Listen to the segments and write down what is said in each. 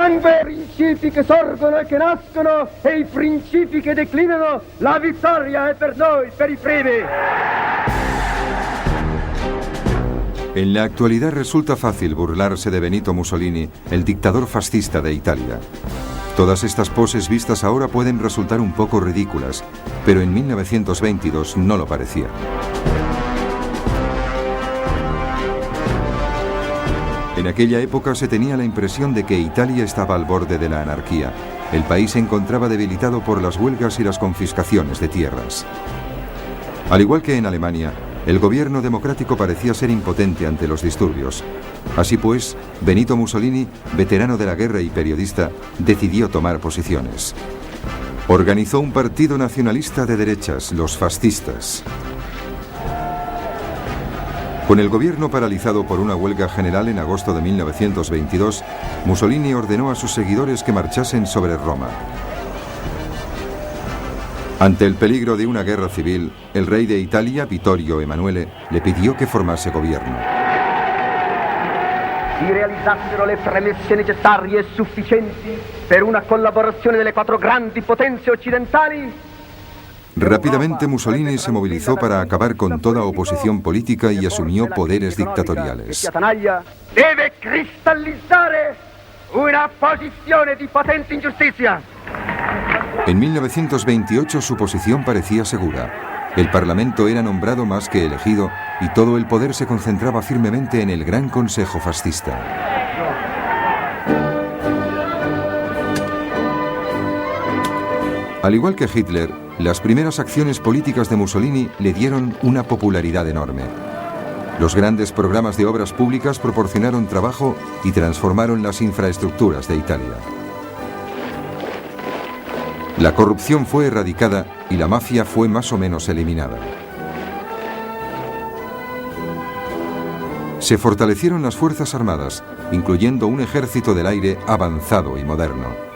sangue, principi che sorgono e che nascono e i principi che declinano, la vittoria è per noi, per i primi. En la actualidad resulta fácil burlarse de Benito Mussolini, el dictador fascista de Italia. Todas estas poses vistas ahora pueden resultar un poco ridículas, pero en 1922 no lo parecía. En aquella época se tenía la impresión de que Italia estaba al borde de la anarquía. El país se encontraba debilitado por las huelgas y las confiscaciones de tierras. Al igual que en Alemania, el gobierno democrático parecía ser impotente ante los disturbios. Así pues, Benito Mussolini, veterano de la guerra y periodista, decidió tomar posiciones. Organizó un partido nacionalista de derechas, los fascistas. Con el gobierno paralizado por una huelga general en agosto de 1922, Mussolini ordenó a sus seguidores que marchasen sobre Roma. Ante el peligro de una guerra civil, el rey de Italia, Vittorio Emanuele, le pidió que formase gobierno. Si realizzassero le premesse necessarie e sufficienti per una collaborazione delle quattro grandi potenze occidentali. Rápidamente Mussolini se movilizó para acabar con toda oposición política y asumió poderes dictatoriales. Deve cristallizzare una posizione di potente ingiustizia. En 1928 su posición parecía segura. El Parlamento era nombrado más que elegido y todo el poder se concentraba firmemente en el Gran Consejo Fascista. Al igual que Hitler, las primeras acciones políticas de Mussolini le dieron una popularidad enorme. Los grandes programas de obras públicas proporcionaron trabajo y transformaron las infraestructuras de Italia. La corrupción fue erradicada y la mafia fue más o menos eliminada. Se fortalecieron las fuerzas armadas, incluyendo un ejército del aire avanzado y moderno.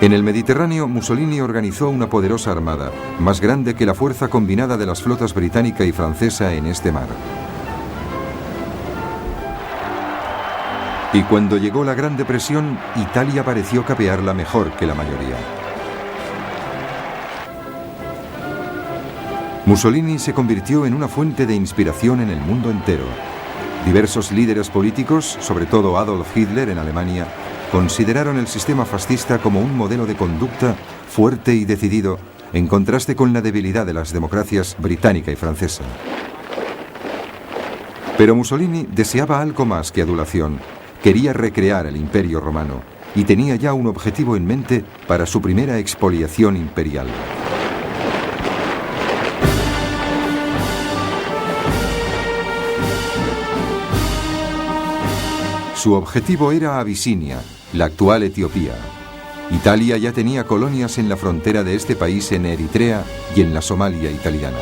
En el Mediterráneo, Mussolini organizó una poderosa armada, más grande que la fuerza combinada de las flotas británica y francesa en este mar. Y cuando llegó la Gran Depresión, Italia pareció capearla mejor que la mayoría. Mussolini se convirtió en una fuente de inspiración en el mundo entero. Diversos líderes políticos, sobre todo Adolf Hitler en Alemania, consideraron el sistema fascista como un modelo de conducta fuerte y decidido, en contraste con la debilidad de las democracias británica y francesa. Pero Mussolini deseaba algo más que adulación. Quería recrear el Imperio Romano y tenía ya un objetivo en mente para su primera expoliación imperial. Su objetivo era Abisinia, la actual Etiopía. Italia ya tenía colonias en la frontera de este país en Eritrea y en la Somalia italiana.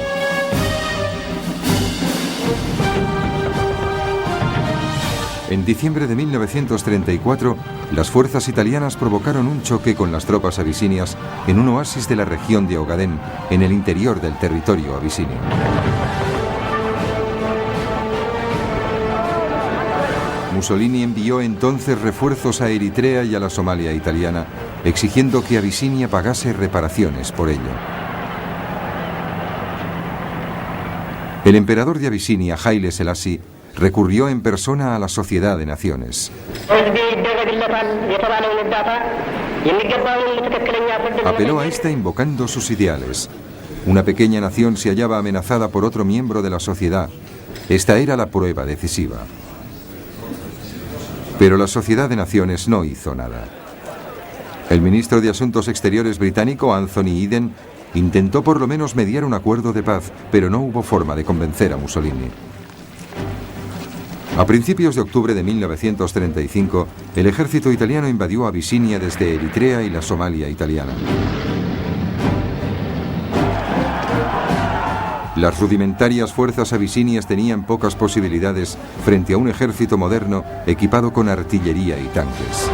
En diciembre de 1934, las fuerzas italianas provocaron un choque con las tropas abisinias en un oasis de la región de Ogadén, en el interior del territorio abisinio. Mussolini envió entonces refuerzos a Eritrea y a la Somalia italiana, exigiendo que Abisinia pagase reparaciones por ello. El emperador de Abisinia, Haile Selassie, recurrió en persona a la Sociedad de Naciones. Apeló a esta invocando sus ideales. Una pequeña nación se hallaba amenazada por otro miembro de la sociedad. Esta era la prueba decisiva. Pero la Sociedad de Naciones no hizo nada. El ministro de Asuntos Exteriores británico, Anthony Eden, intentó por lo menos mediar un acuerdo de paz, pero no hubo forma de convencer a Mussolini. A principios de octubre de 1935, el ejército italiano invadió Abisinia desde Eritrea y la Somalia italiana. Las rudimentarias fuerzas abisinias tenían pocas posibilidades frente a un ejército moderno equipado con artillería y tanques.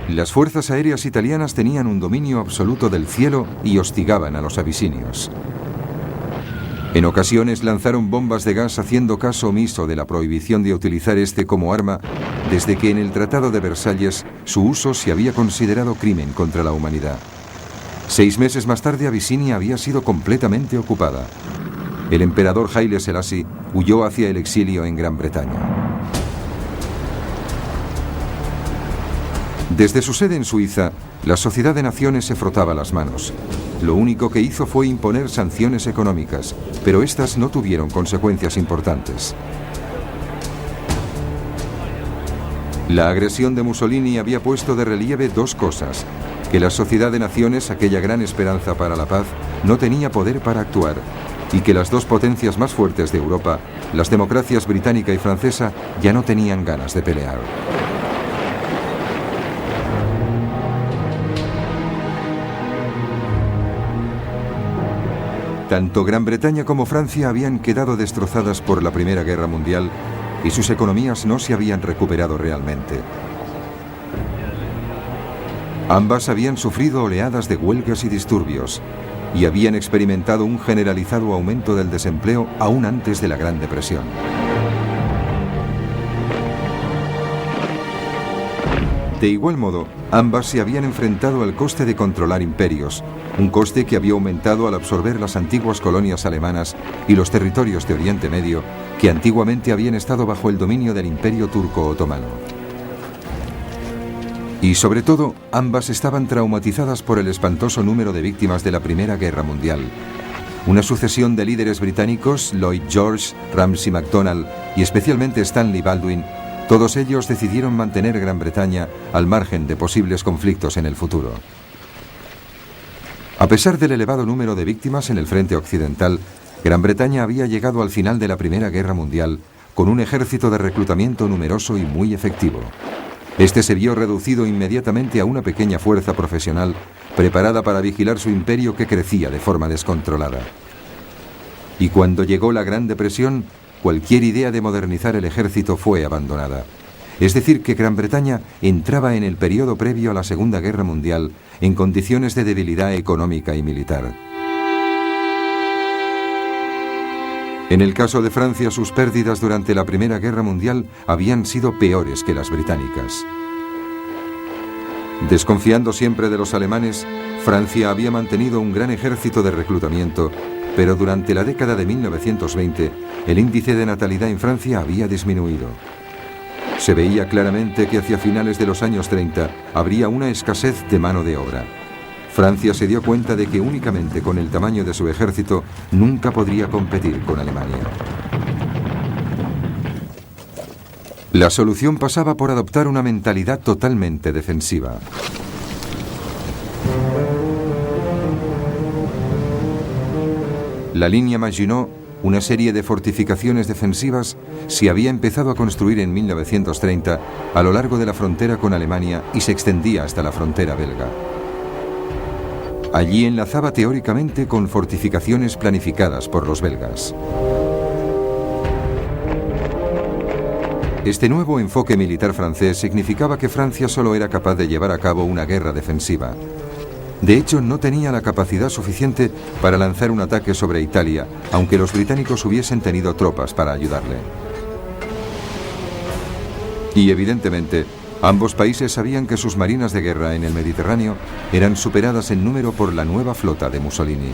Las fuerzas aéreas italianas tenían un dominio absoluto del cielo y hostigaban a los abisinios. En ocasiones lanzaron bombas de gas haciendo caso omiso de la prohibición de utilizar este como arma, desde que en el Tratado de Versalles su uso se había considerado crimen contra la humanidad. 6 meses más tarde Abisinia había sido completamente ocupada. El emperador Haile Selassie huyó hacia el exilio en Gran Bretaña. Desde su sede en Suiza, la Sociedad de Naciones se frotaba las manos. Lo único que hizo fue imponer sanciones económicas, pero estas no tuvieron consecuencias importantes. La agresión de Mussolini había puesto de relieve 2 cosas: que la Sociedad de Naciones, aquella gran esperanza para la paz, no tenía poder para actuar, y que las 2 potencias más fuertes de Europa, las democracias británica y francesa, ya no tenían ganas de pelear. Tanto Gran Bretaña como Francia habían quedado destrozadas por la Primera Guerra Mundial y sus economías no se habían recuperado realmente. Ambas habían sufrido oleadas de huelgas y disturbios y habían experimentado un generalizado aumento del desempleo aún antes de la Gran Depresión. De igual modo, ambas se habían enfrentado al coste de controlar imperios, un coste que había aumentado al absorber las antiguas colonias alemanas y los territorios de Oriente Medio que antiguamente habían estado bajo el dominio del Imperio Turco Otomano. Y sobre todo, ambas estaban traumatizadas por el espantoso número de víctimas de la Primera Guerra Mundial. Una sucesión de líderes británicos, Lloyd George, Ramsay MacDonald y especialmente Stanley Baldwin, todos ellos decidieron mantener Gran Bretaña al margen de posibles conflictos en el futuro. A pesar del elevado número de víctimas en el frente occidental, Gran Bretaña había llegado al final de la Primera Guerra Mundial con un ejército de reclutamiento numeroso y muy efectivo. Este se vio reducido inmediatamente a una pequeña fuerza profesional preparada para vigilar su imperio que crecía de forma descontrolada. Y cuando llegó la Gran Depresión, cualquier idea de modernizar el ejército fue abandonada. Es decir, que Gran Bretaña entraba en el periodo previo a la Segunda Guerra Mundial en condiciones de debilidad económica y militar. En el caso de Francia, sus pérdidas durante la Primera Guerra Mundial habían sido peores que las británicas. Desconfiando siempre de los alemanes, Francia había mantenido un gran ejército de reclutamiento, pero durante la década de 1920, el índice de natalidad en Francia había disminuido. Se veía claramente que hacia finales de los años 30 habría una escasez de mano de obra. Francia se dio cuenta de que únicamente con el tamaño de su ejército nunca podría competir con Alemania. La solución pasaba por adoptar una mentalidad totalmente defensiva. La línea Maginot, una serie de fortificaciones defensivas, se había empezado a construir en 1930 a lo largo de la frontera con Alemania y se extendía hasta la frontera belga. Allí enlazaba teóricamente con fortificaciones planificadas por los belgas. Este nuevo enfoque militar francés significaba que Francia solo era capaz de llevar a cabo una guerra defensiva. De hecho, no tenía la capacidad suficiente para lanzar un ataque sobre Italia, aunque los británicos hubiesen tenido tropas para ayudarle. Y evidentemente, ambos países sabían que sus marinas de guerra en el Mediterráneo eran superadas en número por la nueva flota de Mussolini.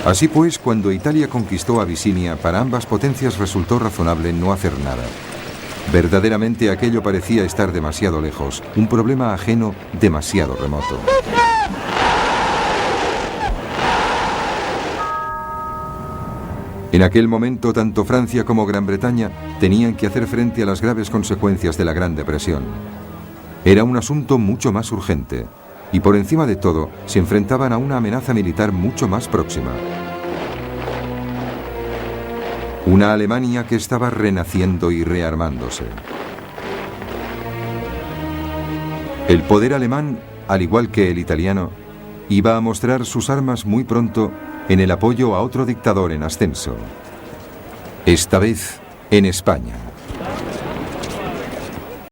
Así pues, cuando Italia conquistó Abisinia, para ambas potencias resultó razonable no hacer nada. Verdaderamente aquello parecía estar demasiado lejos, un problema ajeno demasiado remoto. En aquel momento, tanto Francia como Gran Bretaña tenían que hacer frente a las graves consecuencias de la Gran Depresión. Era un asunto mucho más urgente, y por encima de todo, se enfrentaban a una amenaza militar mucho más próxima. Una Alemania que estaba renaciendo y rearmándose. El poder alemán, al igual que el italiano, iba a mostrar sus armas muy pronto en el apoyo a otro dictador en ascenso. Esta vez en España.